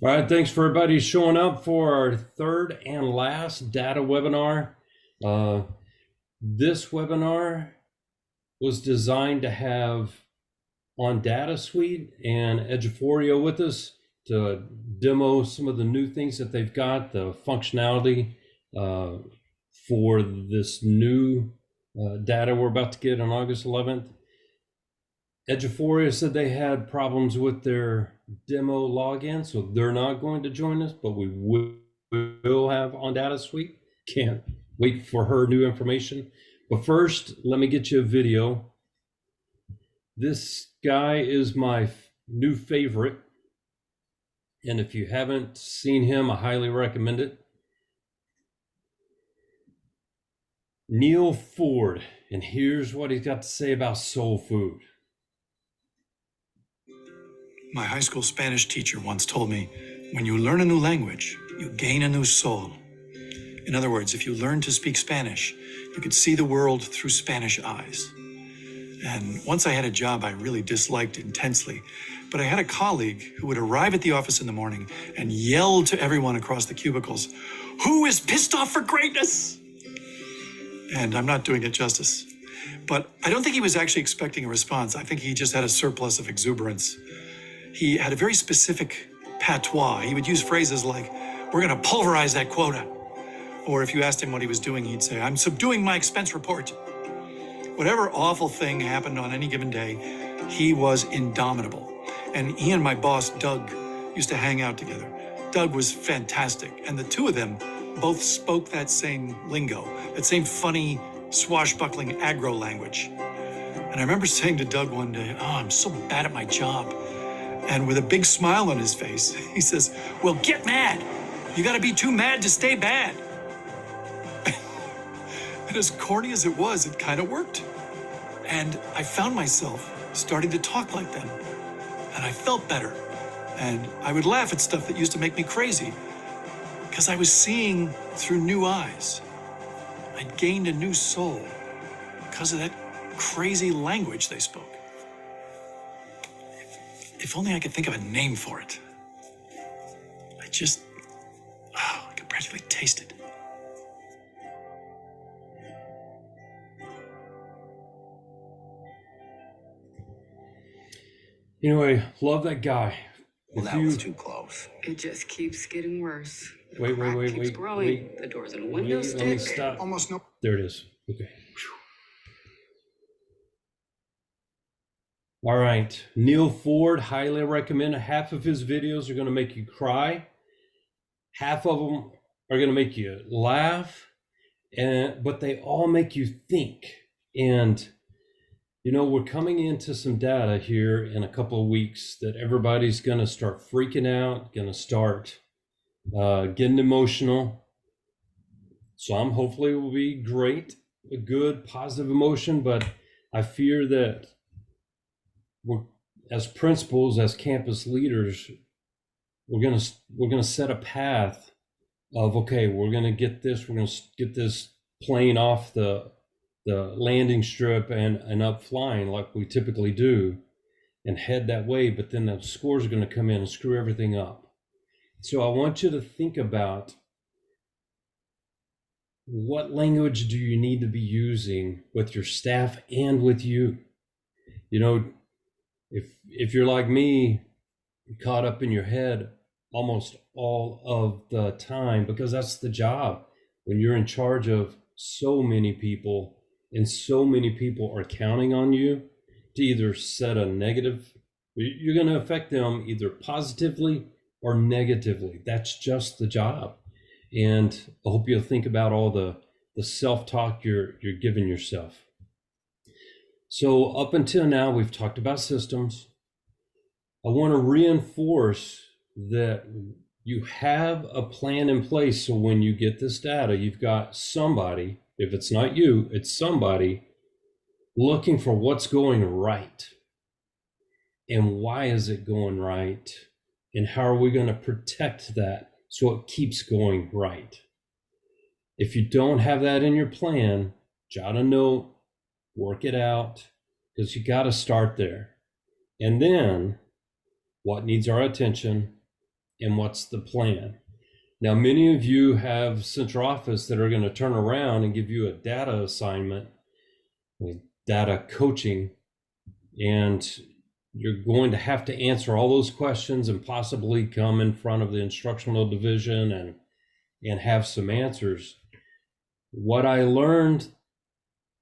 All right, thanks for everybody showing up for our third and last data webinar. Uh, this webinar was designed to have OnDataSuite and Eduforia with us to demo some of the new things that they've got, the functionality for this new data we're about to get on August 11th. Eduforia said they had problems with their demo login, so they're not going to join us, but we will have OnDataSuite. Can't wait for her new information. But first, let me get you a video. This guy is my new favorite, and if you haven't seen him, I highly recommend it. Neil Ford, and here's what he's got to say about soul food. My high school Spanish teacher once told me, when you learn a new language, you gain a new soul. In other words, if you learn to speak Spanish, you could see the world through Spanish eyes. And once I had a job I really disliked intensely, but I had a colleague who would arrive at the office in the morning and yell to everyone across the cubicles, "Who is pissed off for greatness?" And I'm not doing it justice. But I don't think he was actually expecting a response. I think he just had a surplus of exuberance. He had a very specific patois. He would use phrases like, "We're going to pulverize that quota." Or if you asked him what he was doing, he'd say, "I'm subduing my expense report." Whatever awful thing happened on any given day, he was indomitable. And he and my boss, Doug, used to hang out together. Doug was fantastic. And the two of them both spoke that same lingo, that same funny, swashbuckling aggro language. And I remember saying to Doug one day, "Oh, I'm so bad at my job." And with a big smile on his face, he says, "Well, get mad. You got to be too mad to stay bad." And as corny as it was, it kind of worked. And I found myself starting to talk like them. And I felt better. And I would laugh at stuff that used to make me crazy because I was seeing through new eyes. I'd gained a new soul because of that crazy language they spoke. If only I could think of a name for it. I could practically taste it. Anyway, love that guy. Well, that was too close. It just keeps getting worse. The Wait, crack wait, keeps wait, growing. wait. The doors and windows Let me stick. stop. Almost no. There it is. Okay. All right. Neil Ford, highly recommend. Half of his videos are going to make you cry. Half of them are going to make you laugh. But they all make you think. And, you know, we're coming into some data here in a couple of weeks that everybody's going to start freaking out, going to start getting emotional. Some hopefully will be great, a good, positive emotion, but I fear that we're, as principals, as campus leaders, we're gonna set a path of, okay, we're gonna get this plane off the landing strip and up flying like we typically do, and head that way. But then the scores are going to come in and screw everything up. So I want you to think about, what language do you need to be using with your staff and with you? You know, if you're like me, caught up in your head almost all of the time, because that's the job when you're in charge of so many people, and so many people are counting on you to either set a negative, you're going to affect them either positively or negatively. That's just the job. And I hope you'll think about all the self-talk you're giving yourself. So up until now, we've talked about systems. I want to reinforce that you have a plan in place. So when you get this data, you've got somebody, if it's not you, it's somebody looking for what's going right. And why is it going right? And how are we going to protect that so it keeps going right? If you don't have that in your plan, jot a note, work it out, because you got to start there. And then what needs our attention and what's the plan. Now, many of you have central office that are going to turn around and give you a data assignment, data coaching, and you're going to have to answer all those questions and possibly come in front of the instructional division and have some answers. What I learned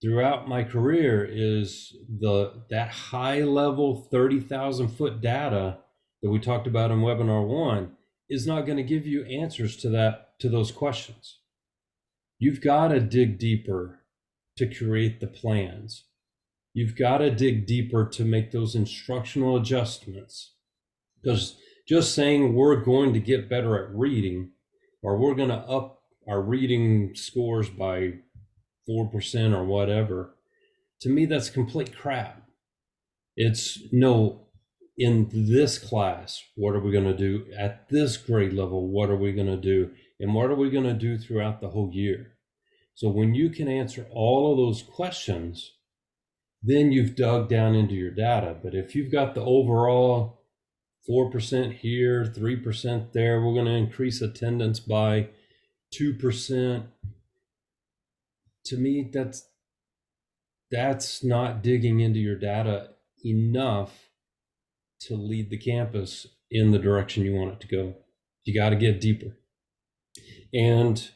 throughout my career is that high level 30,000 foot data that we talked about in webinar 1 is not going to give you answers to those questions. You've got to dig deeper to create the plans. You've got to dig deeper to make those instructional adjustments, because just saying we're going to get better at reading, or we're going to up our reading scores by 4% or whatever, to me, that's complete crap. It's no, in this class, what are we going to do? At this grade level, what are we going to do? And what are we going to do throughout the whole year? So when you can answer all of those questions, then you've dug down into your data. But if you've got the overall 4% here, 3% there, we're going to increase attendance by 2%. To me, that's not digging into your data enough to lead the campus in the direction you want it to go. You got to get deeper. And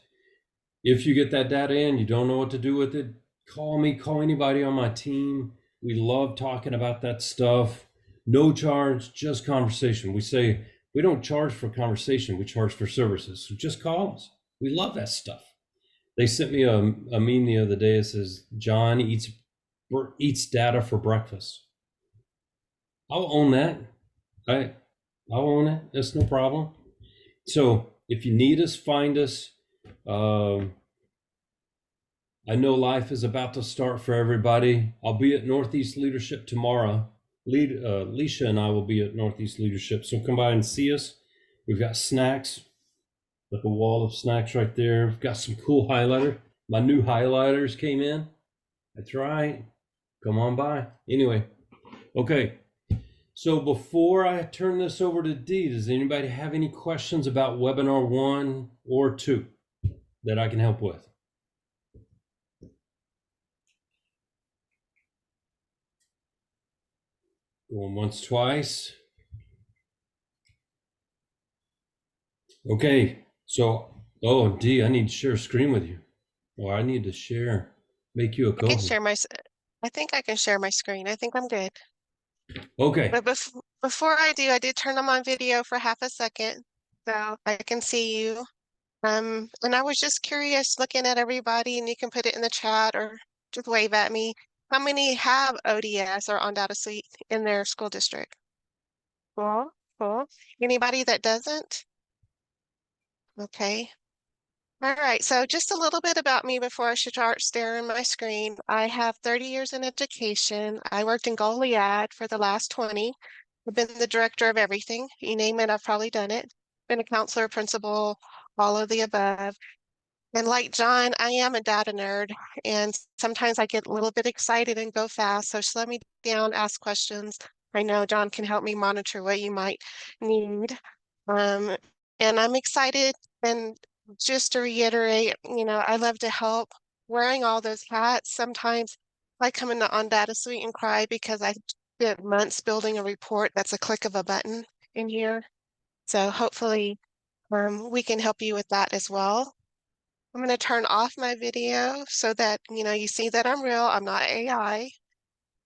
if you get that data in, you don't know what to do with it, call me, call anybody on my team. We love talking about that stuff. No charge, just conversation. We say we don't charge for conversation, we charge for services. So just call us. We love that stuff. They sent me a meme the other day. It says, John eats data for breakfast. I'll own that. I'll own it. That's no problem. So if you need us, find us. I know life is about to start for everybody. I'll be at Northeast Leadership tomorrow. Leisha and I will be at Northeast Leadership. So come by and see us. We've got snacks, like a wall of snacks right there. We've got some cool highlighter. My new highlighters came in. That's right. Come on by. Anyway, okay. So before I turn this over to Dee, does anybody have any questions about webinar 1 or 2 that I can help with? Going once, twice. Okay, so, oh, Dee, I need to share a screen with you. Or I need to make you a I can co-host. share I think I can share my screen. I think I'm good. Okay. But before I do, I did turn on my video for half a second so I can see you. And I was just curious looking at everybody, and you can put it in the chat or just wave at me. How many have ODS or OnDataSuite in their school district? Cool, cool. Anybody that doesn't? Okay. All right, so just a little bit about me before I start staring at my screen. I have 30 years in education. I worked in Goliad for the last 20. I've been the director of everything. You name it, I've probably done it. Been a counselor, principal, all of the above. And like John, I am a data nerd, and sometimes I get a little bit excited and go fast. So slow me down, ask questions. I know John can help me monitor what you might need. And I'm excited. And just to reiterate, I love to help. Wearing all those hats, sometimes I come into OnDataSuite and cry because I spent months building a report that's a click of a button in here. So hopefully we can help you with that as well. I'm going to turn off my video so that, you see that I'm real. I'm not AI.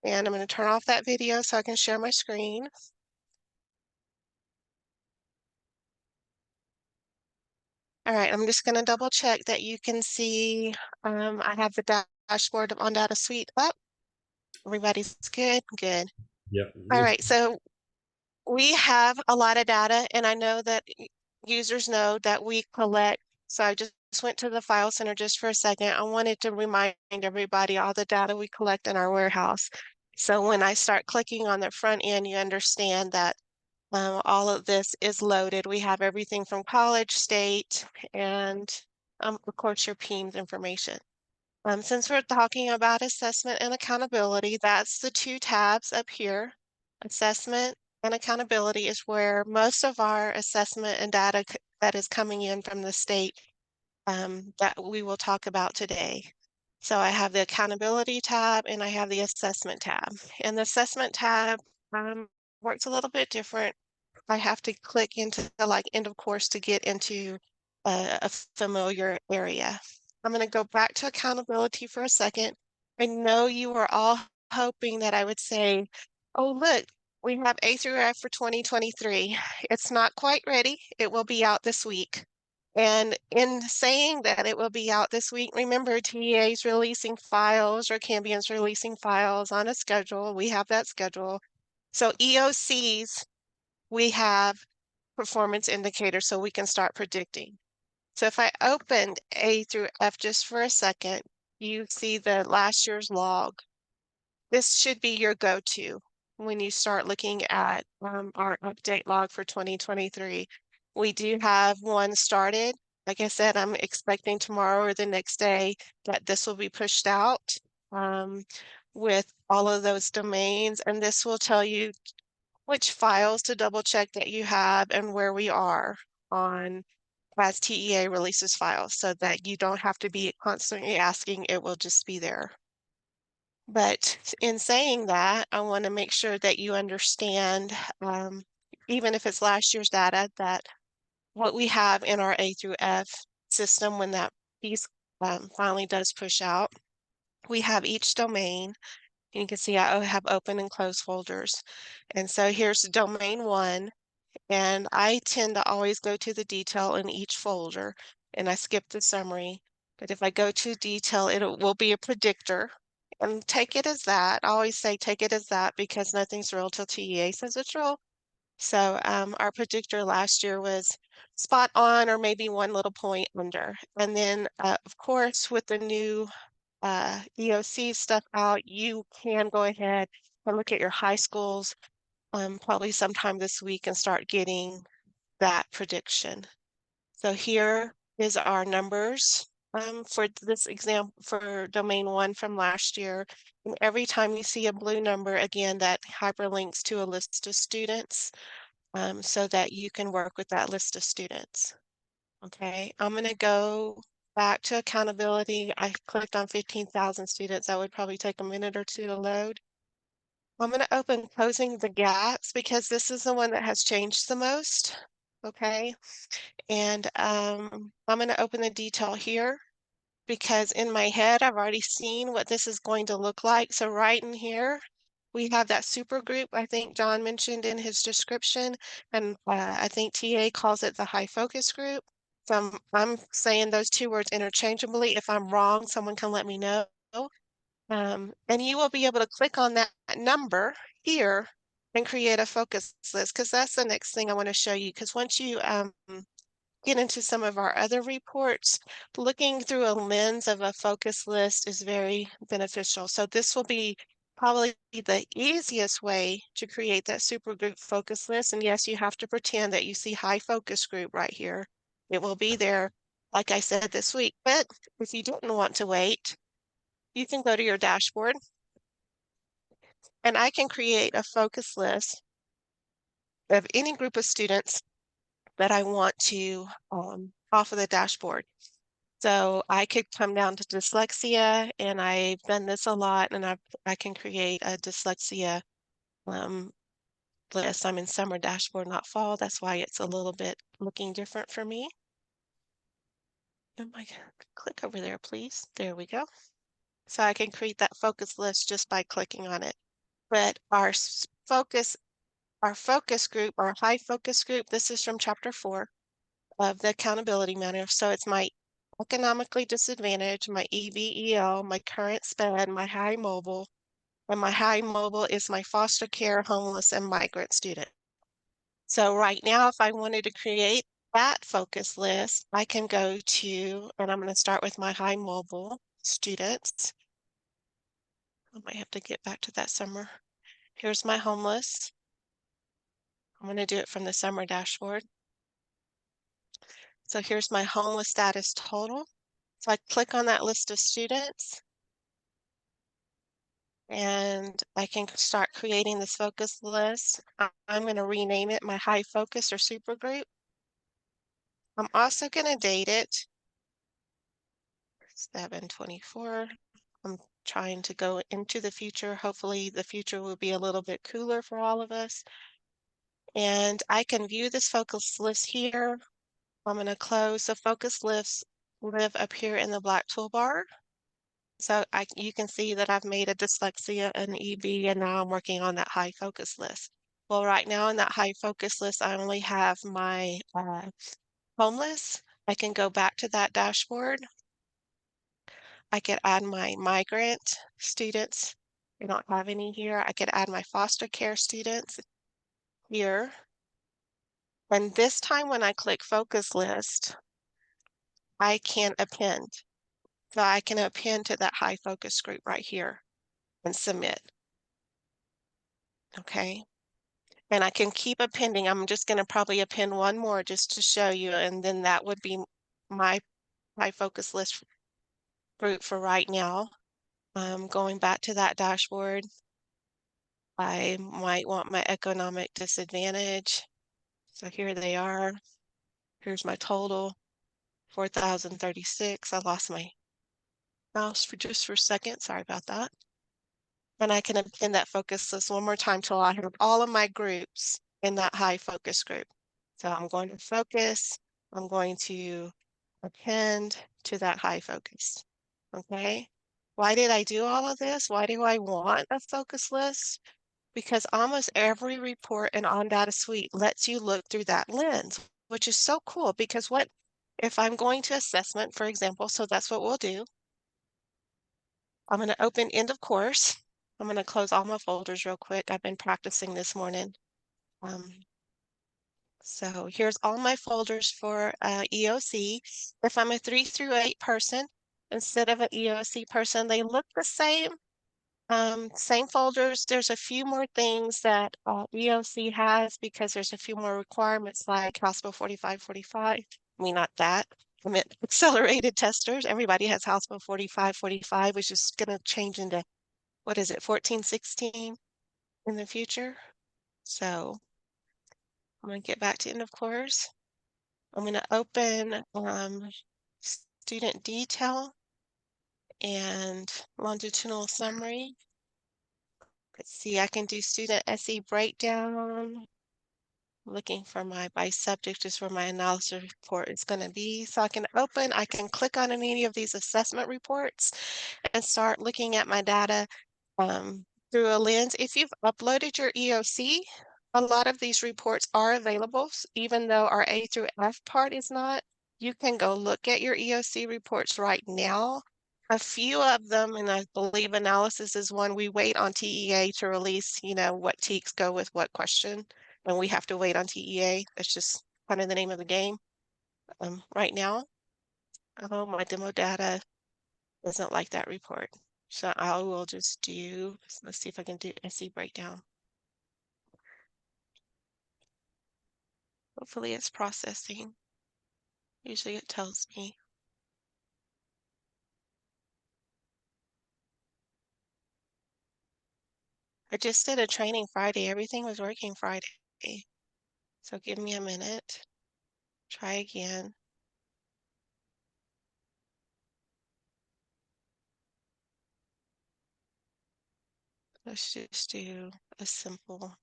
And I'm going to turn off that video so I can share my screen. All right, I'm just going to double check that you can see I have the dashboard of OnDataSuite up. Everybody's good? Good. Yep. All right, so we have a lot of data, and I know that users know that we collect. So I just went to the file center just for a second. I wanted to remind everybody all the data we collect in our warehouse. So when I start clicking on the front end, you understand that all of this is loaded. We have everything from college, state, and of course your PEIMS information. Since we're talking about assessment and accountability, that's the two tabs up here, assessment and accountability is where most of our assessment and data that is coming in from the state that we will talk about today. So I have the accountability tab and I have the assessment tab. And the assessment tab works a little bit different. I have to click into the like end of course to get into a familiar area. I'm going to go back to accountability for a second. I know you were all hoping that I would say, oh, look, we have A through F for 2023. It's not quite ready. It will be out this week. And in saying that it will be out this week, remember TEA is releasing files or Cambium's releasing files on a schedule. We have that schedule. So EOCs, we have performance indicators so we can start predicting. So if I opened A through F just for a second, you see the last year's log. This should be your go-to when you start looking at our update log for 2023. We do have one started. Like I said, I'm expecting tomorrow or the next day that this will be pushed out with all of those domains. And this will tell you which files to double check that you have and where we are on as TEA releases files so that you don't have to be constantly asking, it will just be there. But in saying that, I want to make sure that you understand, even if it's last year's data, that what we have in our A through F system when that piece finally does push out, we have each domain. And you can see I have open and closed folders. And so here's domain one. And I tend to always go to the detail in each folder and I skip the summary. But if I go to detail, it will be a predictor. And take it as that. I always say take it as that because nothing's real till TEA says it's real. So our predictor last year was spot on or maybe one little point under. And then of course with the new EOC stuff out, you can go ahead and look at your high schools probably sometime this week and start getting that prediction. So here is our numbers for this example for domain one from last year. And every time you see a blue number, again, that hyperlinks to a list of students so that you can work with that list of students. Okay, I'm going to go back to accountability. I clicked on 15,000 students. That would probably take a minute or two to load. I'm going to open closing the gaps because this is the one that has changed the most. Okay, and I'm going to open the detail here because in my head, I've already seen what this is going to look like. So right in here, we have that super group I think John mentioned in his description, and I think TA calls it the high focus group. So I'm saying those two words interchangeably. If I'm wrong, someone can let me know. And you will be able to click on that number here and create a focus list because that's the next thing I want to show you. Because once you get into some of our other reports, looking through a lens of a focus list is very beneficial. So this will be probably the easiest way to create that supergroup focus list. And yes, you have to pretend that you see high focus group right here. It will be there, like I said this week. But if you didn't want to wait, you can go to your dashboard and I can create a focus list of any group of students that I want to off of the dashboard. So I could come down to dyslexia, and I've done this a lot, and I can create a dyslexia list. I'm in summer dashboard, not fall. That's why it's a little bit looking different for me. Click over there, please. There we go. So I can create that focus list just by clicking on it. But our focus group, our high focus group, this is from chapter 4 of the accountability manual. So it's my economically disadvantaged, my EVEL, my current SPED, my high mobile, and my high mobile is my foster care, homeless, and migrant student. So right now, if I wanted to create that focus list, I can go to, and I'm going to start with my high mobile students. I might have to get back to that summer. Here's my homeless. I'm going to do it from the summer dashboard. So here's my homeless status total. So I click on that list of students. and I can start creating this focus list. I'm going to rename it my high focus or super group. I'm also going to date it 7/24. I'm trying to go into the future. Hopefully the future will be a little bit cooler for all of us. And I can view this focus list here. I'm going to close the focus lists live up here in the black toolbar. So you can see that I've made a dyslexia and EB, and now I'm working on that high focus list. Well, right now in that high focus list, I only have my homeless. I can go back to that dashboard. I could add my migrant students. I don't have any here. I could add my foster care students here. And this time when I click focus list, I can append. So I can append to that high focus group right here and submit. Okay. And I can keep appending. I'm just going to probably append one more just to show you, and then that would be my focus list group for right now. Going back to that dashboard, I might want my economic disadvantage. So here they are. Here's my total, 4,036. I lost my mouse for just a second. Sorry about that. And I can append that focus list one more time till I have all of my groups in that high focus group. So I'm going to focus. I'm going to append to that high focus. Okay. Why did I do all of this? Why do I want a focus list? Because almost every report in OnDataSuite lets you look through that lens, which is so cool because what if I'm going to assessment, for example, so that's what we'll do. I'm going to open end of course. I'm going to close all my folders real quick. I've been practicing this morning. So here's all my folders for EOC. If I'm a 3 through 8 person, instead of an EOC person, they look the same. Same folders. There's a few more things that EOC has because there's a few more requirements like House Bill 4545. I mean, not that. I meant accelerated testers. Everybody has House Bill 4545, which is going to change into, what is it, 1416 in the future. So I'm going to get back to end of course. I'm going to open student detail and longitudinal summary. Let's see, I can do student SE breakdown. Looking for my by subject is where my analysis report is going to be. So I can click on any of these assessment reports and start looking at my data through a lens. If you've uploaded your EOC, a lot of these reports are available, even though our A through F part is not. You can go look at your EOC reports right now. A few of them, and I believe analysis is one, we wait on TEA to release, what TEKs go with what question, and we have to wait on TEA. That's just kind of the name of the game. Right now, my demo data doesn't like that report. So I will just do, let's see if I can do SE breakdown. Hopefully it's processing. Usually it tells me. I just did a training Friday. Everything was working Friday. So give me a minute. Try again. Let's just do a simple.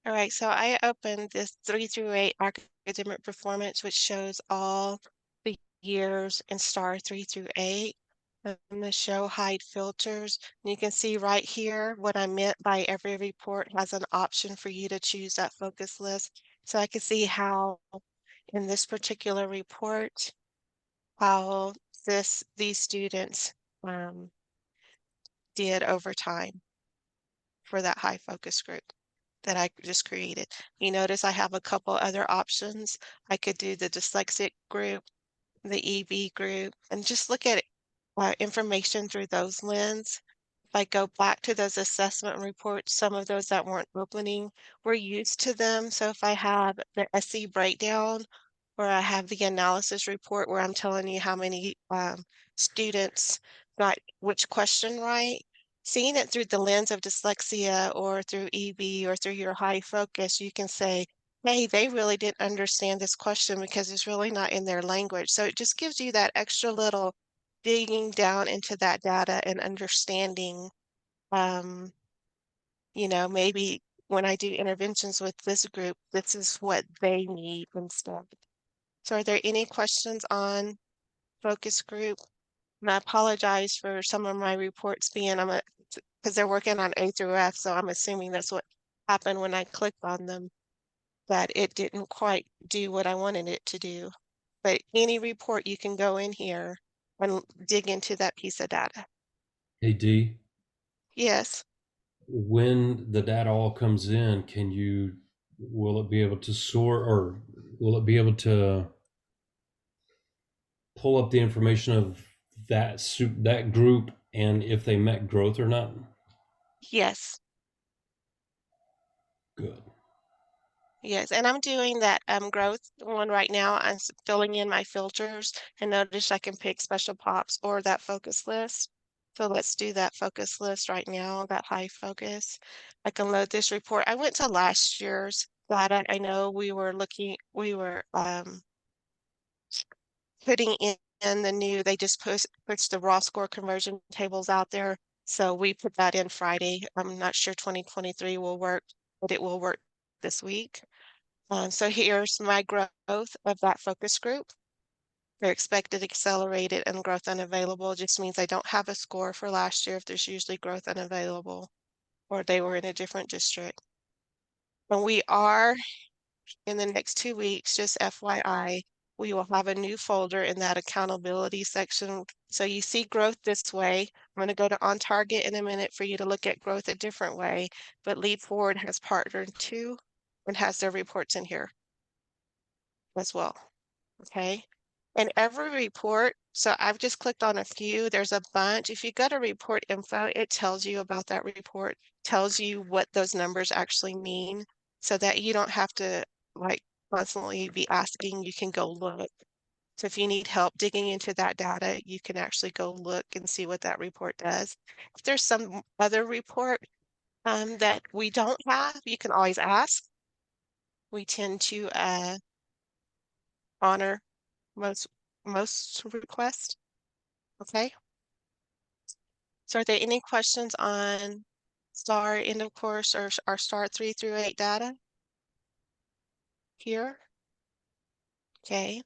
All right, so I opened this 3 through 8 academic performance, which shows all the years in star 3 through 8. I'm going to show hide filters. And you can see right here what I meant by every report has an option for you to choose that focus list. So I can see how in this particular report, how these students did over time for that high focus group that I just created. You notice I have a couple other options. I could do the dyslexic group, the EB group, and just look at information through those lens. If I go back to those assessment reports, some of those that weren't opening, we're used to them. So if I have the SE breakdown where I have the analysis report where I'm telling you how many students got which question right. Seeing it through the lens of dyslexia or through EB or through your high focus, you can say, hey, they really didn't understand this question because it's really not in their language. So it just gives you that extra little digging down into that data and understanding, um, maybe when I do interventions with this group, this is what they need instead. So are there any questions on focus group? And I apologize for some of my reports being, because they're working on A through F, so I'm assuming that's what happened when I clicked on them, that it didn't quite do what I wanted it to do. But any report, you can go in here and dig into that piece of data. Hey D, Yes. when the data all comes in, will it be able to sort, or will it be able to pull up the information of that group and if they met growth or not? Yes. Good. Yes, and I'm doing that growth one right now. I'm filling in my filters, and notice I can pick special pops or that focus list. So let's do that focus list right now, that high focus. I can load this report. I went to last year's data. I know we were putting in the new, they just puts the raw score conversion tables out there. So we put that in Friday. I'm not sure 2023 will work, but it will work this week. So here's my growth of that focus group. Their expected accelerated and growth unavailable just means I don't have a score for last year if there's usually growth unavailable or they were in a different district. And we are in the next 2 weeks, just FYI, we will have a new folder in that accountability section. So you see growth this way. I'm going to go to on target in a minute for you to look at growth a different way, but Leap Forward has partnered too and has their reports in here as well. Okay. And every report, so I've just clicked on a few, there's a bunch. If you go to report info, it tells you about that report, tells you what those numbers actually mean so that you don't have to like constantly be asking, you can go look. So if you need help digging into that data, you can actually go look and see what that report does. If there's some other report that we don't have, you can always ask. We tend to honor most requests. Okay. So are there any questions on STAR end of course or our STAR 3 through 8 data here? Okay.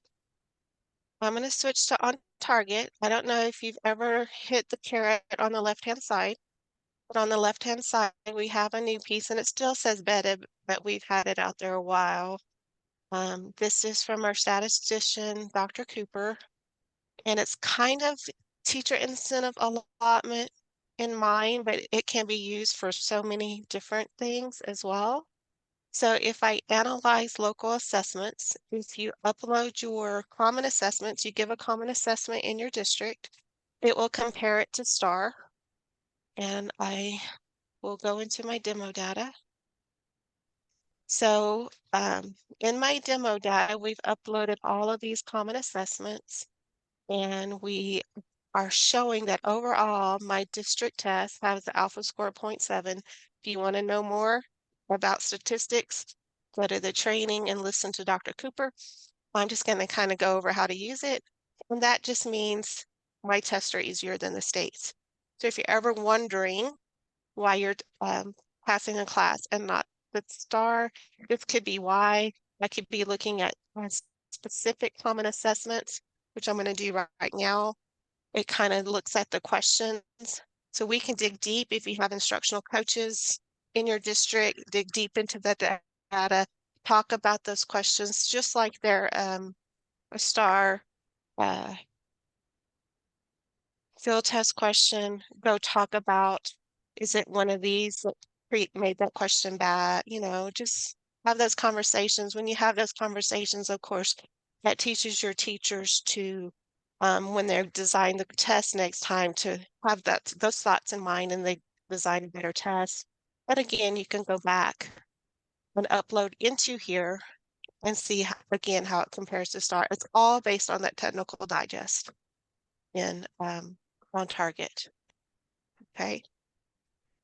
I'm going to switch to on target. I don't know if you've ever hit the caret on the left-hand side, but on the left-hand side, we have a new piece and it still says beta, but we've had it out there a while. This is from our statistician, Dr. Cooper, and it's kind of teacher incentive allotment in mind, but it can be used for so many different things as well. So if I analyze local assessments, if you upload your common assessments, you give a common assessment in your district, it will compare it to STAR. And I will go into my demo data. So in my demo data, we've uploaded all of these common assessments and we are showing that overall my district test has the alpha score 0.7. If you want to know more about statistics, go to the training and listen to Dr. Cooper. I'm just going to kind of go over how to use it. And that just means my tests are easier than the state's. So if you're ever wondering why you're passing a class and not the STAR, this could be why. I could be looking at specific common assessments, which I'm going to do right now. It kind of looks at the questions. So we can dig deep if you have instructional coaches in your district, dig deep into the data, talk about those questions, just like they're a STAR field test question. Go talk about, is it one of these that made that question bad? Just have those conversations. When you have those conversations, of course, that teaches your teachers to when they're designing the test next time to have those thoughts in mind and they design a better test. But again, you can go back and upload into here and see again how it compares to STAR. It's all based on that technical digest in on target. Okay.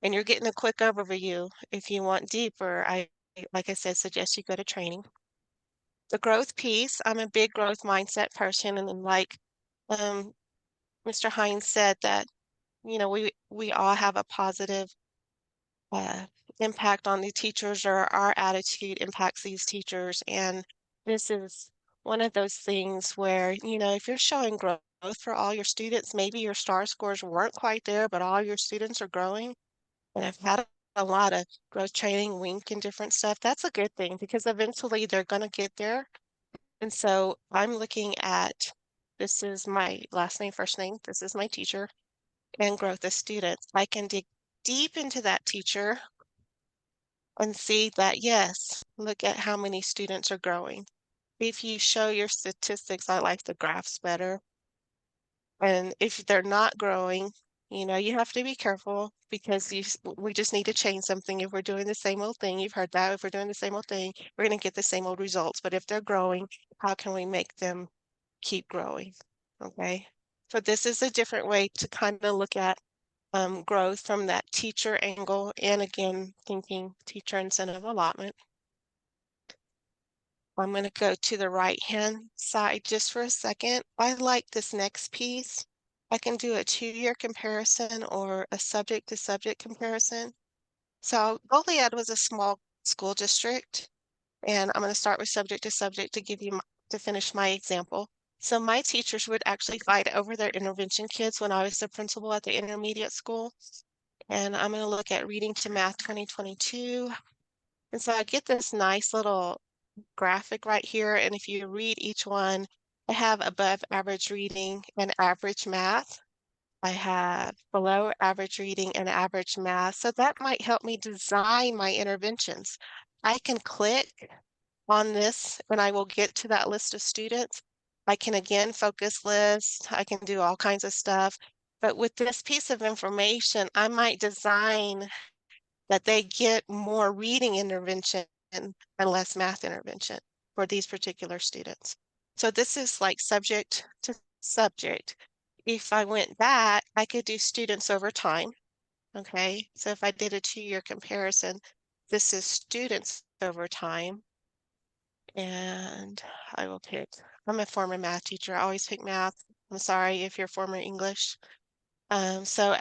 And you're getting a quick overview. If you want deeper, like I said, suggest you go to training. The growth piece, I'm a big growth mindset person, and then like Mr. Hinds said that, you know, we all have a positive uh, impact on the teachers, or our attitude impacts these teachers. And this is one of those things where, you know, if you're showing growth for all your students, maybe your STAR scores weren't quite there, but all your students are growing. And I've had a lot of growth training, wink and different stuff. That's a good thing because eventually they're going to get there. And so I'm looking at, this is my last name, first name. This is my teacher and growth of students. I can dig deep into that teacher and see that, yes, look at how many students are growing. If you show your statistics, I like the graphs better. And if they're not growing, you know, you have to be careful because we just need to change something. If we're doing the same old thing, you've heard that, if we're doing the same old thing, we're going to get the same old results. But if they're growing, how can we make them keep growing? Okay. So this is a different way to kind of look at growth from that teacher angle, and again, thinking teacher incentive allotment. I'm going to go to the right-hand side just for a second. I like this next piece. I can do a 2-year comparison or a subject-to-subject comparison. So Goliad was a small school district, and I'm going to start with subject-to-subject to give you to finish my example. So my teachers would actually fight over their intervention kids when I was the principal at the intermediate school. And I'm going to look at reading to math 2022. And so I get this nice little graphic right here. And if you read each one, I have above average reading and average math. I have below average reading and average math. So that might help me design my interventions. I can click on this and I will get to that list of students. I can again focus list. I can do all kinds of stuff. But with this piece of information, I might design that they get more reading intervention and less math intervention for these particular students. So this is like subject to subject. If I went back, I could do students over time. Okay, so if I did a 2-year comparison, this is students over time. And I will pick, I'm a former math teacher. I always pick math. I'm sorry if you're former English. So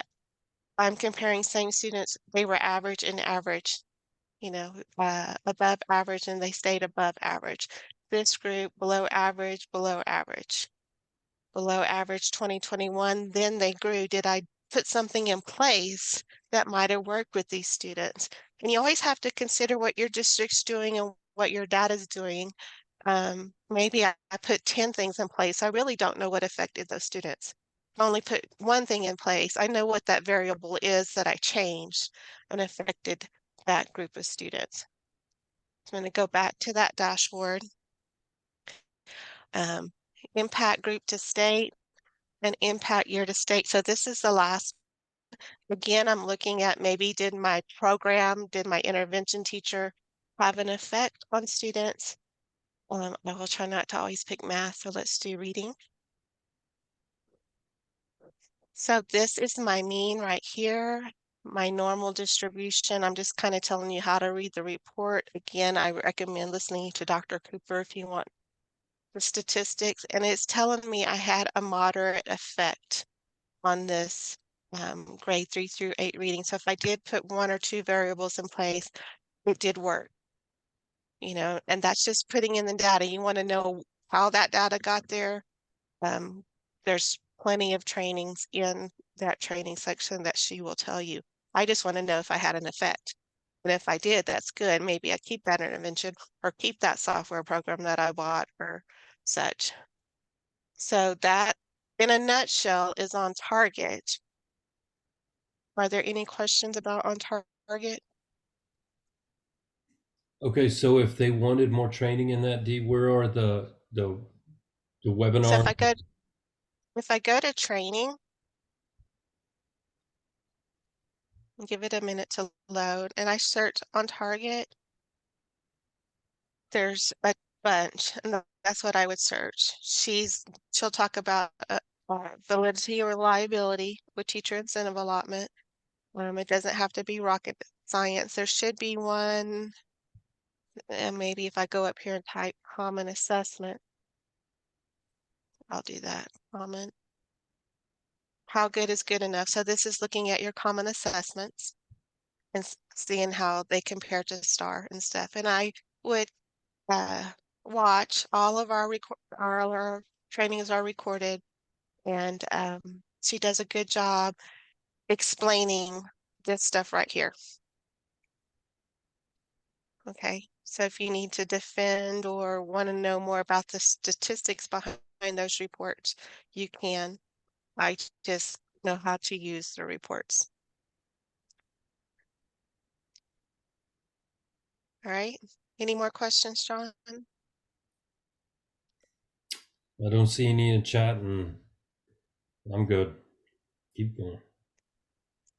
I'm comparing same students. They were average and average, you know, above average, and they stayed above average. This group below average, below average. Below average 2021, then they grew. Did I put something in place that might have worked with these students? And you always have to consider what your district's doing and what your data is doing. Maybe I put 10 things in place. I really don't know what affected those students. I only put one thing in place. I know what that variable is that I changed and affected that group of students. So I'm going to go back to that dashboard. Um, impact group to state and impact year to state. So this is the last. Again, I'm looking at maybe did my intervention teacher have an effect on students? I will try not to always pick math, so let's do reading. So this is my mean right here, my normal distribution. I'm just kind of telling you how to read the report. Again, I recommend listening to Dr. Cooper if you want the statistics, and it's telling me I had a moderate effect on this grade 3 through 8 reading. So if I did put 1 or 2 variables in place, it did work, you know, and that's just putting in the data. You want to know how that data got there. There's plenty of trainings in that training section that she will tell you. I just want to know if I had an effect. And if I did, that's good. Maybe I keep that intervention or keep that software program that I bought or such. So that, in a nutshell, is on target. Are there any questions about on target? Okay, so if they wanted more training in that, D, where are the So webinar? if I go to training and give it a minute to load and I search on target, there's bunch, and that's what I would search. She'll talk about validity or reliability with teacher incentive allotment. It doesn't have to be rocket science. There should be one, and maybe if I go up here and type common assessment, I'll do that. Common. How good is good enough? So this is looking at your common assessments and seeing how they compare to STAR and stuff. And I would watch all of our trainings are recorded, and she does a good job explaining this stuff right here. Okay, so if you need to defend or want to know more about the statistics behind those reports, you can. I just know how to use the reports. All right, any more questions, John? I don't see any in chat, and I'm good. Keep going.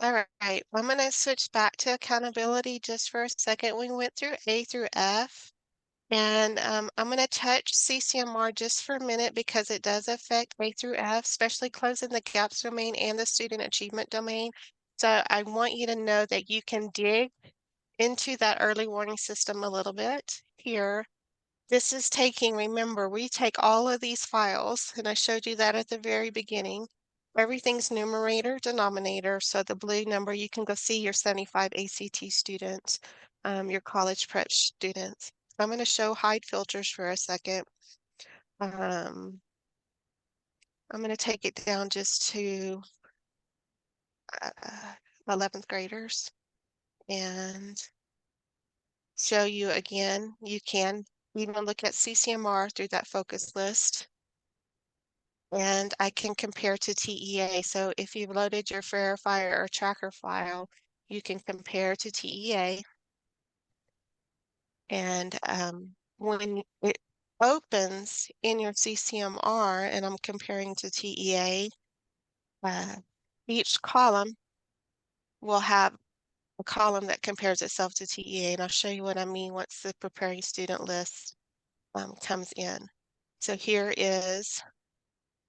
All right, I'm going to switch back to accountability just for a second. We went through A through F, and I'm going to touch CCMR just for a minute because it does affect A through F, especially closing the gaps domain and the student achievement domain. So I want you to know that you can dig into that early warning system a little bit here. This is taking, remember, we take all of these files, and I showed you that at the very beginning. Everything's numerator, denominator. So the blue number, you can go see your 75 ACT students, your college prep students. I'm going to show hide filters for a second. I'm going to take it down just to 11th graders and show you again. You can even look at CCMR through that focus list. And I can compare to TEA. So if you've loaded your verifier or tracker file, you can compare to TEA. And when it opens in your CCMR, and I'm comparing to TEA, each column will have a column that compares itself to TEA. And I'll show you what I mean once the preparing student list comes in. So here is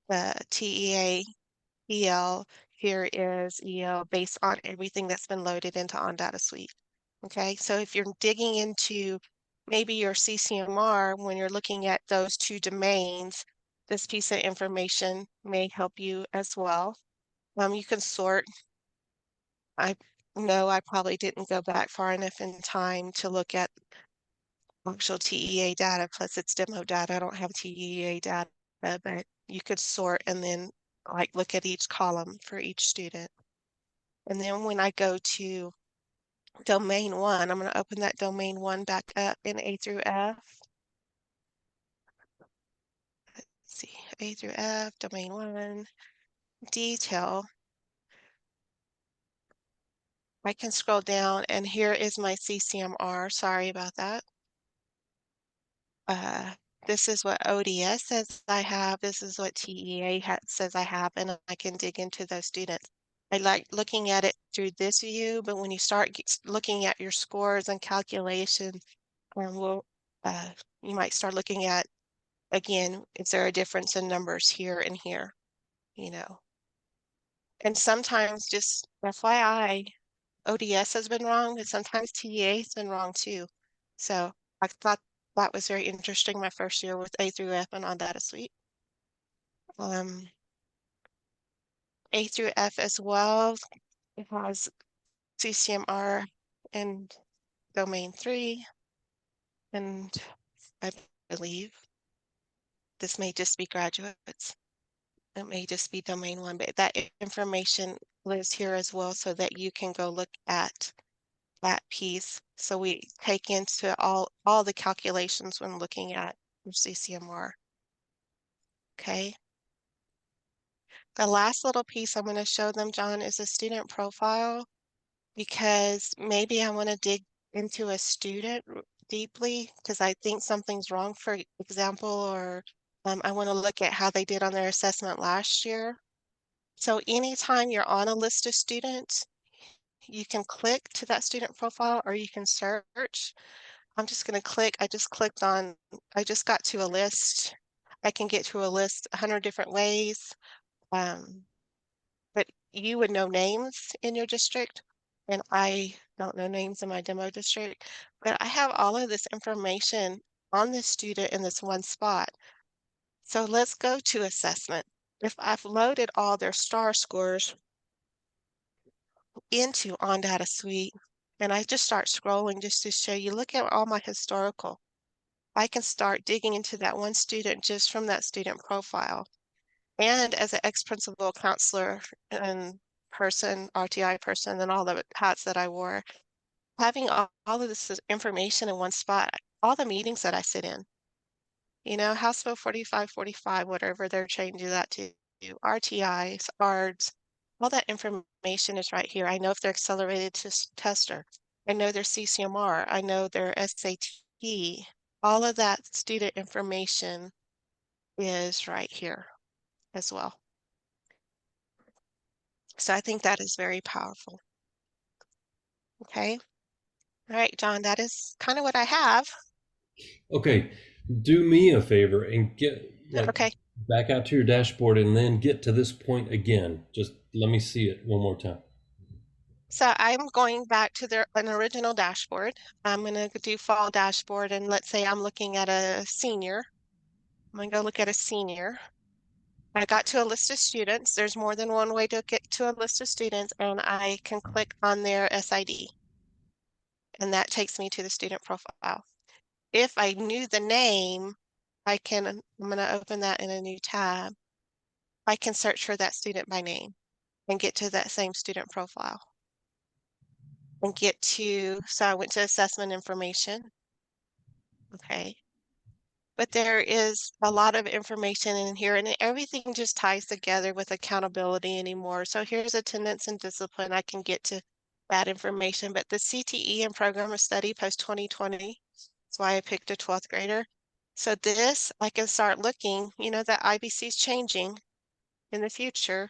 the TEA EL, here is EL based on everything that's been loaded into OnDataSuite. Okay, so if you're digging into maybe your CCMR when you're looking at those two domains, this piece of information may help you as well. You can sort. I know I probably didn't go back far enough in time to look at actual TEA data, plus it's demo data. I don't have TEA data, but you could sort and then like look at each column for each student. And then when I go to domain one, I'm going to open that domain one back up in A through F. Let's see, A through F, domain one, detail. I can scroll down and here is my CCMR. Sorry about that. This is what ODS says I have. This is what TEA says I have, and I can dig into those students. I like looking at it through this view, but when you start looking at your scores and calculations, you might start looking at, again, is there a difference in numbers here and here, you know? And sometimes, just FYI, ODS has been wrong, but sometimes TEA has been wrong too. So I thought that was very interesting my first year with A through F and OnDataSuite. A through F as well. It has CCMR and domain 3, and I believe this may just be graduates. It may just be domain 1, but that information lives here as well so that you can go look at that piece. So we take into all the calculations when looking at your CCMR. Okay. The last little piece I'm going to show them, John, is a student profile, because maybe I want to dig into a student deeply because I think something's wrong, for example, or I want to look at how they did on their assessment last year. So anytime you're on a list of students, you can click to that student profile or you can search. I'm just going to click. I just clicked on, I just got to a list. I can get to a list 100 different ways. But you would know names in your district, and I don't know names in my demo district. But I have all of this information on this student in this one spot. So let's go to assessment. If I've loaded all their STAR scores into OnDataSuite, and I just start scrolling just to show you, look at all my historical. I can start digging into that one student just from that student profile. And as an ex-principal counselor and person, RTI person, and all the hats that I wore, having all of this information in one spot, all the meetings that I sit in, you know, House Bill 4545, whatever they're changing that to, RTIs, ARDs, all that information is right here. I know if they're accelerated tester. I know their CCMR. I know their SAT. All of that student information is right here as well. So I think that is very powerful. Okay. All right, John, that is kind of what I have. Okay, do me a favor and get Okay. back out to your dashboard and then get to this point again. Just let me see it one more time. So I'm going back to an original dashboard. I'm going to do fall dashboard, and let's say I'm looking at a senior. I'm going to go look at a senior. I got to a list of students. There's more than one way to get to a list of students, and I can click on their SID, and that takes me to the student profile. If I knew the name, I'm going to open that in a new tab. I can search for that student by name and get to that same student profile. And get to, so I went to assessment information. Okay. But there is a lot of information in here, and everything just ties together with accountability anymore. So here's attendance and discipline. I can get to that information, but the CTE and program of study post 2020, that's why I picked a 12th grader. So this, I can start looking, you know, that IBC is changing in the future,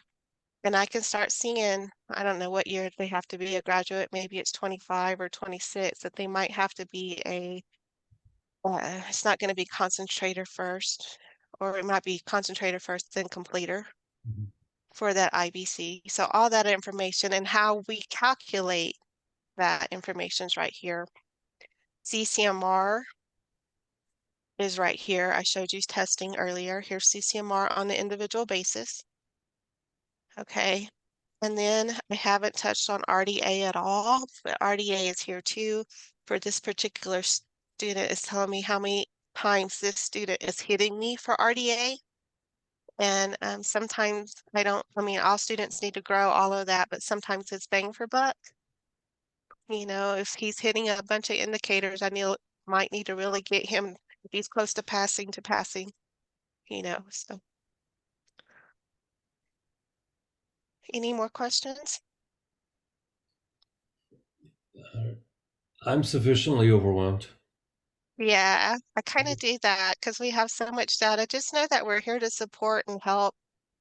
and I can start seeing, I don't know what year they have to be a graduate, maybe it's 25 or 26, that they might have to be it's not going to be concentrator first, or it might be concentrator first, then completer for that IBC. So all that information and how we calculate that information is right here. CCMR is right here. I showed you testing earlier. Here's CCMR on the individual basis. Okay. And then I haven't touched on RDA at all, but RDA is here too. For this particular student, is telling me how many times this student is hitting me for RDA. And sometimes I mean, all students need to grow all of that, but sometimes it's bang for buck. You know, if he's hitting a bunch of indicators, might need to really get him, if he's close to passing, you know, so. Any more questions? I'm sufficiently overwhelmed. Yeah, I kind of do that because we have so much data. Just know that we're here to support and help.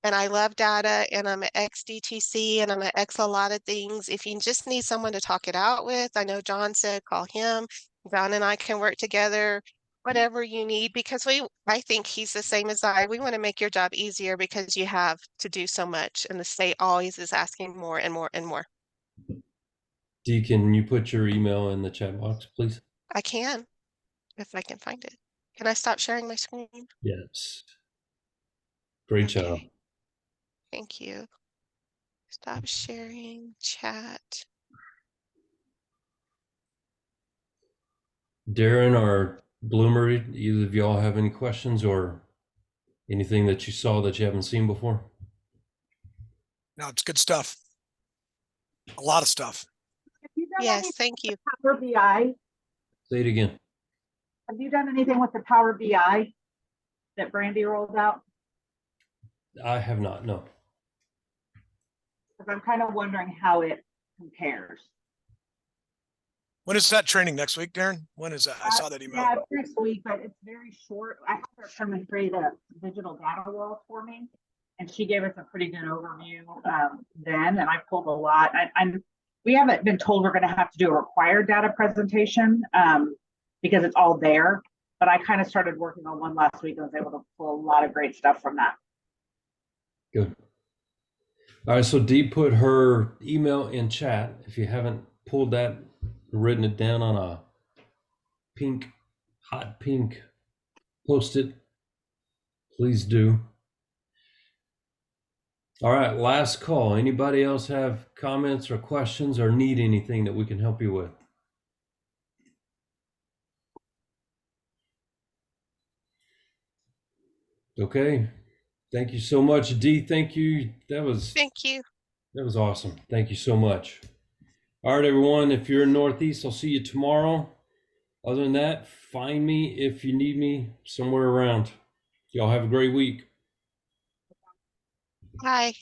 And I love data, and I'm an ex-DTC, and I'm an ex a lot of things. If you just need someone to talk it out with, I know John said call him. John and I can work together, whatever you need, because I think he's the same as I. We want to make your job easier because you have to do so much, and the state always is asking more and more and more. Dee, can you put your email in the chat box, please? I can, if I can find it. Can I stop sharing my screen? Yes. Great job. Okay. Thank you. Stop sharing chat. Darren or Bloomer, either of y'all have any questions or anything that you saw that you haven't seen before? No, it's good stuff. A lot of stuff. Have you done Yes, thank you. Power BI? Say it again. Have you done anything with the Power BI that Brandy rolled out? I have not, no. Because I'm kind of wondering how it compares. When is that training next week, Darren? When is that? I saw that email. Yeah, it's next week, but it's very short. I had her come and create a digital data wall for me, and she gave us a pretty good overview then, and I pulled a lot. We haven't been told we're going to have to do a required data presentation, because it's all there. But I kind of started working on one last week and was able to pull a lot of great stuff from that. Good. All right, so Dee put her email in chat. If you haven't pulled that, written it down on a hot pink post-it, please do. All right, last call. Anybody else have comments or questions or need anything that we can help you with? Okay. Thank you so much, Dee. Thank you. Thank you. That was awesome. Thank you so much. All right, everyone. If you're in Northeast, I'll see you tomorrow. Other than that, find me if you need me somewhere around. Y'all have a great week. Bye.